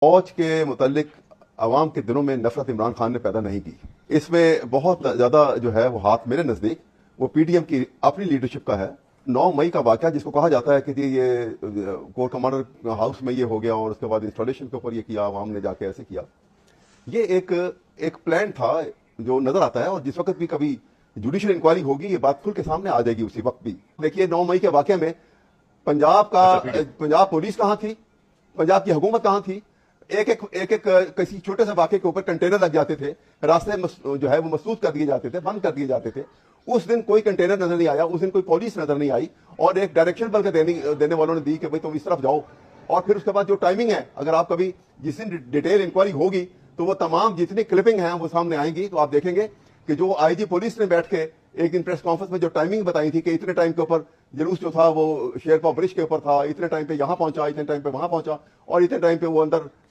فوج کے متعلق عوام کے دلوں میں نفرت عمران خان نے پیدا نہیں کی. اس میں بہت زیادہ جو ہے وہ ہاتھ میرے نزدیک وہ پی ڈی ایم کی اپنی لیڈرشپ کا ہے. 9 مئی کا واقعہ جس کو کہا جاتا ہے کہ یہ کور کمانڈر ہاؤس میں یہ ہو گیا اور اس کے بعد انسٹالیشن کے اوپر یہ کیا, عوام نے جا کے ایسے کیا, یہ ایک پلان تھا جو نظر آتا ہے. اور جس وقت بھی کبھی جوڈیشل انکوائری ہوگی یہ بات کھل کے سامنے آ جائے گی اسی وقت بھی. دیکھیے 9 مئی کے واقعے میں پنجاب پولیس کہاں تھی, پنجاب کی حکومت کہاں تھی. ایک کسی چھوٹے سے واقعے کے اوپر کنٹینر لگ جاتے تھے, راستے جو ہے وہ مسدود کر دیے جاتے تھے, بند کر دیے جاتے تھے. اس دن کوئی کنٹینر نظر نہیں آیا, اس دن کوئی پولیس نظر نہیں آئی, اور ایک ڈائریکشن بلکہ دینے والوں نے دی کہ بھئی تم اس طرف جاؤ. اور پھر اس کے بعد جو ٹائمنگ ہے, اگر آپ کبھی جس دن ڈیٹیل انکوائری ہوگی تو وہ تمام جتنی کلپنگ ہیں وہ سامنے آئیں گی, تو آپ دیکھیں گے کہ جو آئی جی پولیس نے بیٹھ کے ایک دن پریس کانفرنس میں جو ٹائمنگ بتائی تھی کہ اتنے ٹائم کے اوپر جلوس جو تھا وہ شیرپا برج کے اوپر تھا, اتنے ٹائم پہ یہاں پہنچا, اتنے ٹائم پہ وہاں پہنچا, اور اتنے ٹائم پہ وہ اندر